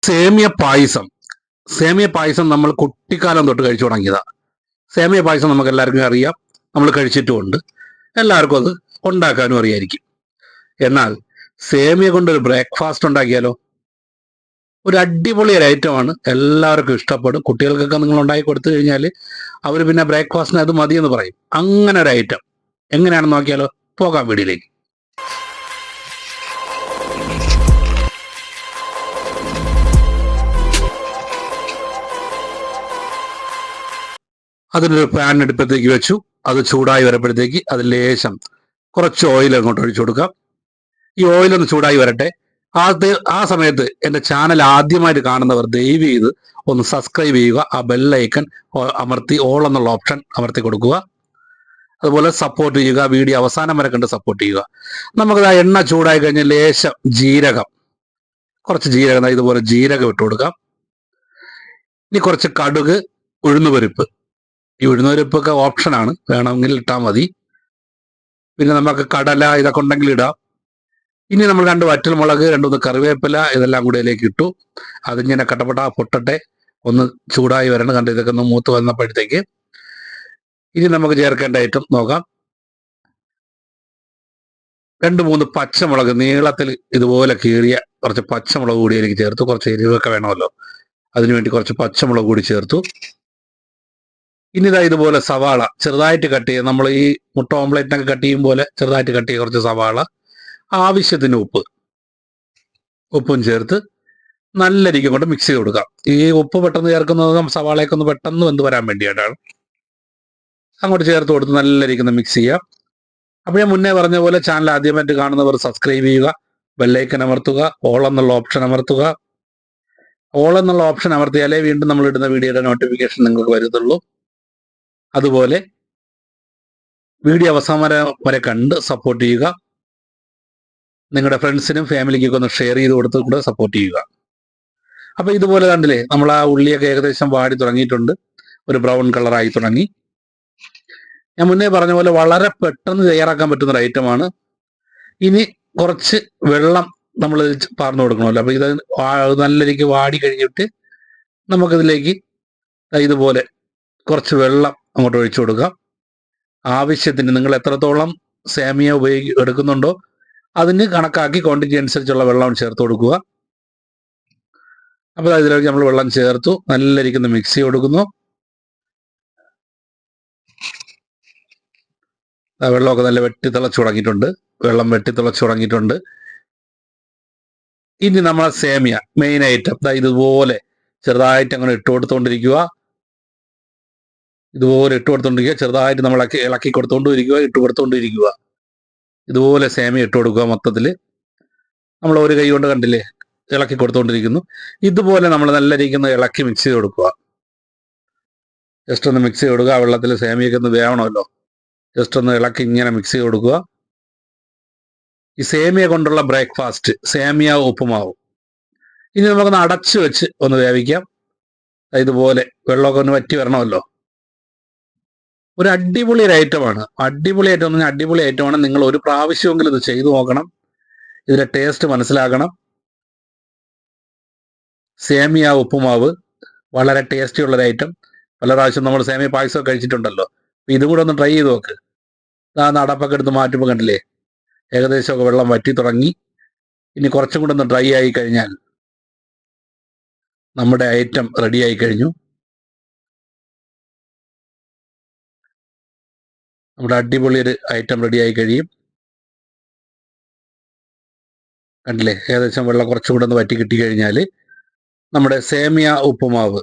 സേമിയ പായസം സേമിയ പായസം നമ്മൾ കുട്ടിക്കാലം തൊട്ട് കഴിച്ചു തുടങ്ങിയതാണ്. സേമിയ പായസം നമുക്ക് എല്ലാവർക്കും അറിയാം, നമ്മൾ കഴിച്ചിട്ടുമുണ്ട്, എല്ലാവർക്കും അത് ഉണ്ടാക്കാനും അറിയായിരിക്കും. എന്നാൽ സേമിയ കൊണ്ടൊരു ബ്രേക്ക്ഫാസ്റ്റ് ഉണ്ടാക്കിയാലോ? ഒരു അടിപൊളി ഒരു ഐറ്റമാണ്, എല്ലാവർക്കും ഇഷ്ടപ്പെടും. കുട്ടികൾക്കൊക്കെ നിങ്ങൾ ഉണ്ടാക്കി കൊടുത്തു കഴിഞ്ഞാൽ അവർ പിന്നെ ബ്രേക്ക്ഫാസ്റ്റിന് അത് മതിയെന്ന് പറയും. അങ്ങനെ ഒരു ഐറ്റം എങ്ങനെയാണെന്ന് നോക്കിയാലോ? പോകാം വീഡിയോയിലേക്ക്. അതിനൊരു പാൻ അടുപ്പത്തേക്ക് വെച്ചു. അത് ചൂടായി വരുമ്പോഴത്തേക്ക് അതിൽ ലേശം കുറച്ച് ഓയിൽ അങ്ങോട്ട് ഒഴിച്ചു കൊടുക്കാം. ഈ ഓയിലൊന്ന് ചൂടായി വരട്ടെ. ആ സമയത്ത് എൻ്റെ ചാനൽ ആദ്യമായിട്ട് കാണുന്നവർ ദയവ് ചെയ്ത് ഒന്ന് സബ്സ്ക്രൈബ് ചെയ്യുക. ആ ബെല്ലൈക്കൺ അമർത്തി ഓൾ എന്നുള്ള ഓപ്ഷൻ അമർത്തി കൊടുക്കുക. അതുപോലെ സപ്പോർട്ട് ചെയ്യുക, വീഡിയോ അവസാനം വരെ കണ്ട് സപ്പോർട്ട് ചെയ്യുക. നമുക്കത് ആ എണ്ണ ചൂടായി കഴിഞ്ഞ് ലേശം കുറച്ച് ജീരകം ഇതുപോലെ ജീരകം ഇട്ട് കൊടുക്കാം. ഇനി കുറച്ച് കടുക്, ഉഴുന്നുപരിപ്പ്. ഈ ഉഴുന്നുപരിപ്പൊക്കെ ഓപ്ഷനാണ്, വേണമെങ്കിൽ ഇട്ടാൽ മതി. പിന്നെ നമുക്ക് കടല ഇതൊക്കെ ഉണ്ടെങ്കിൽ ഇടാം. ഇനി നമ്മൾ 2 വറ്റൽമുളക്, 2 കറിവേപ്പില ഇതെല്ലാം കൂടി അതിലേക്ക് ഇട്ടു. അതിങ്ങനെ കട്ടപ്പെട്ട പൊട്ടട്ടെ, ഒന്ന് ചൂടായി വരണം. കണ്ട് ഇതൊക്കെ ഒന്ന് മൂത്ത് വന്നപ്പോഴത്തേക്ക് ഇനി നമുക്ക് ചേർക്കേണ്ട ഐറ്റം നോക്കാം. 2-3 പച്ചമുളക് നീളത്തിൽ ഇതുപോലെ കീറിയ കുറച്ച് പച്ചമുളക് കൂടി എനിക്ക് ചേർത്തു. കുറച്ച് എരിവൊക്കെ വേണമല്ലോ, അതിനുവേണ്ടി കുറച്ച് പച്ചമുളക് കൂടി ചേർത്തു. ഇനി ഇതാ ഇതുപോലെ സവാള ചെറുതായിട്ട് കട്ട് ചെയ്യുക. നമ്മൾ ഈ മുട്ട ഓംപ്ലേറ്റിനൊക്കെ കട്ട് ചെയ്യും പോലെ ചെറുതായിട്ട് കട്ട് ചെയ്യുക. കുറച്ച് സവാള, ആവശ്യത്തിന് ഉപ്പും ചേർത്ത് നല്ല രീതിക്ക് കൊണ്ട് മിക്സ് ചെയ്ത് കൊടുക്കാം. ഈ ഉപ്പ് പെട്ടെന്ന് ചേർക്കുന്നത് സവാളയൊക്കെ ഒന്ന് പെട്ടെന്ന് വെന്ത് വരാൻ വേണ്ടിയിട്ടാണ്. അങ്ങോട്ട് ചേർത്ത് കൊടുത്ത് നല്ല രീതിക്ക് മിക്സ് ചെയ്യാം. അപ്പോൾ ഞാൻ മുന്നേ പറഞ്ഞ പോലെ ചാനൽ ആദ്യമായിട്ട് കാണുന്നവർ സബ്സ്ക്രൈബ് ചെയ്യുക, ബെല്ലൈക്കൻ അമർത്തുക, ഓൾ എന്നുള്ള ഓപ്ഷൻ അമർത്തുക. ഓൾ എന്നുള്ള ഓപ്ഷൻ അമർത്തിയാലേ വീണ്ടും നമ്മൾ ഇടുന്ന വീഡിയോയുടെ നോട്ടിഫിക്കേഷൻ നിങ്ങൾക്ക് വരുന്നുള്ളൂ. അതുപോലെ വീഡിയോ അവസാനം വരെ കണ്ട് സപ്പോർട്ട് ചെയ്യുക. നിങ്ങളുടെ ഫ്രണ്ട്സിനും ഫാമിലിക്കൊക്കെ ഒന്ന് ഷെയർ ചെയ്ത് കൊടുത്ത് കൂടെ സപ്പോർട്ട് ചെയ്യുക. അപ്പോൾ ഇതുപോലെ കണ്ടില്ലേ, നമ്മൾ ആ ഉള്ളിയൊക്കെ ഏകദേശം വാടി തുടങ്ങിയിട്ടുണ്ട്, ഒരു ബ്രൗൺ കളറായി തുടങ്ങി. ഞാൻ മുന്നേ പറഞ്ഞ പോലെ വളരെ പെട്ടെന്ന് തയ്യാറാക്കാൻ പറ്റുന്ന ഒരു ഐറ്റമാണ്. ഇനി കുറച്ച് വെള്ളം നമ്മൾ പാർന്നു കൊടുക്കണമല്ലോ. അപ്പോൾ ഇത് നല്ല രീതിക്ക് വാടി കഴിഞ്ഞിട്ട് നമുക്കിതിലേക്ക് ഇതുപോലെ കുറച്ച് വെള്ളം അങ്ങോട്ട് ഒഴിച്ചു കൊടുക്കാം. ആവശ്യത്തിന് നിങ്ങൾ എത്രത്തോളം സേമിയ എടുക്കുന്നുണ്ടോ അതിന് കണക്കാക്കി ക്വാണ്ടിറ്റി അനുസരിച്ചുള്ള വെള്ളം ചേർത്ത് കൊടുക്കുക. അപ്പോൾ ഇതിലേക്ക് നമ്മൾ വെള്ളം ചേർത്തു നല്ല രീതിക്ക് മിക്സ് ചെയ്ത് കൊടുക്കുന്നു. വെള്ളമൊക്കെ നല്ല വെട്ടിത്തിളച്ച് തുടങ്ങിയിട്ടുണ്ട്, വെള്ളം വെട്ടിത്തിളച്ച് തുടങ്ങിയിട്ടുണ്ട്. ഇനി നമ്മളെ സേമിയ മെയിൻ ഐറ്റം ഇതുപോലെ ചെറുതായിട്ട് അങ്ങനെ ഇട്ട് കൊടുത്തുകൊണ്ടിരിക്കുക. ഇതുപോലെ ഇട്ട് കൊടുത്തുകൊണ്ടിരിക്കുക, ചെറുതായിട്ട് നമ്മൾ ഇളക്കി കൊടുത്തുകൊണ്ടിരിക്കുക, ഇട്ട് കൊടുത്തുകൊണ്ടിരിക്കുക. ഇതുപോലെ സേമിയ ഇട്ട് കൊടുക്കുക. മൊത്തത്തിൽ നമ്മൾ ഒരു കൈ കൊണ്ട് കണ്ടില്ലേ ഇളക്കി കൊടുത്തുകൊണ്ടിരിക്കുന്നു. ഇതുപോലെ നമ്മൾ നല്ല രീതിക്ക് ഇളക്കി മിക്സ് ചെയ്ത് കൊടുക്കുക. ജസ്റ്റ് ഒന്ന് മിക്സ് ചെയ്ത് കൊടുക്കുക. ആ വെള്ളത്തിൽ സേമിയൊക്കെ ഒന്ന് വേവണമല്ലോ, ജസ്റ്റ് ഒന്ന് ഇളക്കി ഇങ്ങനെ മിക്സ് ചെയ്ത് കൊടുക്കുക. ഈ സേമിയ കൊണ്ടുള്ള ബ്രേക്ക്ഫാസ്റ്റ് സേമിയ ഉപ്പുമാവ്. ഇനി നമുക്കൊന്ന് അടച്ചു വെച്ച് ഒന്ന് വേവിക്കാം. ഇതുപോലെ വെള്ളമൊക്കെ ഒന്ന് വറ്റി വരണമല്ലോ. ഒരു അടിപൊളി ഒരു ഐറ്റമാണ്. അടിപൊളി ഐറ്റം എന്ന് പറഞ്ഞാൽ അടിപൊളി ഐറ്റമാണ്. നിങ്ങൾ ഒരു പ്രാവശ്യമെങ്കിലും ഇത് ചെയ്തു നോക്കണം, ഇതിന്റെ ടേസ്റ്റ് മനസ്സിലാക്കണം. സേമിയ ഉപ്പുമാവ് വളരെ ടേസ്റ്റി ഉള്ളൊരു ഐറ്റം. പല പ്രാവശ്യം നമ്മൾ സേമിയ പായസം കഴിച്ചിട്ടുണ്ടല്ലോ. ഇതും കൂടെ ഒന്ന് ട്രൈ ചെയ്ത് നോക്ക്. അടപ്പൊക്കെ എടുത്ത് മാറ്റുമ്പോൾ കണ്ടില്ലേ ഏകദേശമൊക്കെ വെള്ളം വറ്റി തുടങ്ങി. ഇനി കുറച്ചും കൂടെ ഒന്ന് ഡ്രൈ ആയി കഴിഞ്ഞാൽ നമ്മുടെ ഐറ്റം റെഡി ആയി കഴിഞ്ഞു. നമ്മുടെ അടിപൊളി ഒരു ഐറ്റം റെഡി ആയി കഴിയും. കണ്ടില്ലേ ഏകദേശം വെള്ളം കുറച്ചുകൂടെ ഒന്ന് വറ്റി കിട്ടിക്കഴിഞ്ഞാൽ നമ്മുടെ സേമിയ ഉപ്പുമാവ്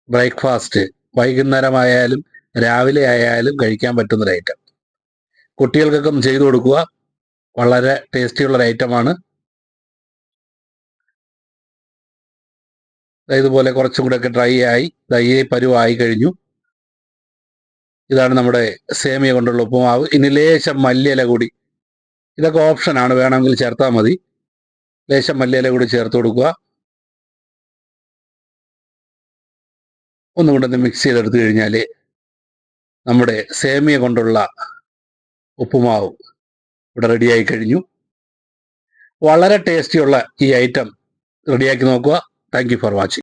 ബ്രേക്ക്ഫാസ്റ്റ് വൈകുന്നേരമായാലും രാവിലെ ആയാലും കഴിക്കാൻ പറ്റുന്നൊരു ഐറ്റം. കുട്ടികൾക്കൊക്കെ ഒന്ന് ചെയ്തു കൊടുക്കുക. വളരെ ടേസ്റ്റിയുള്ളൊരു ഐറ്റമാണ്. ഇതുപോലെ കുറച്ചും കൂടെയൊക്കെ ഡ്രൈ ആയി പരുവായി കഴിഞ്ഞു. ഇതാണ് നമ്മുടെ സേമിയ കൊണ്ടുള്ള ഉപ്പുമാവ്. ഇനി ലേശം മല്ലിയില കൂടി, ഇതൊക്കെ ഓപ്ഷനാണ്, വേണമെങ്കിൽ ചേർത്താൽ മതി. ലേശം മല്ലിയില കൂടി ചേർത്ത് കൊടുക്കുക. ഒന്നുകൊണ്ടൊന്ന് മിക്സ് ചെയ്തെടുത്തു കഴിഞ്ഞാൽ നമ്മുടെ സേമിയ കൊണ്ടുള്ള ഉപ്പുമാവ് ഇവിടെ റെഡിയായി കഴിഞ്ഞു. വളരെ ടേസ്റ്റിയുള്ള ഈ ഐറ്റം റെഡിയാക്കി നോക്കുക. Thank you for watching.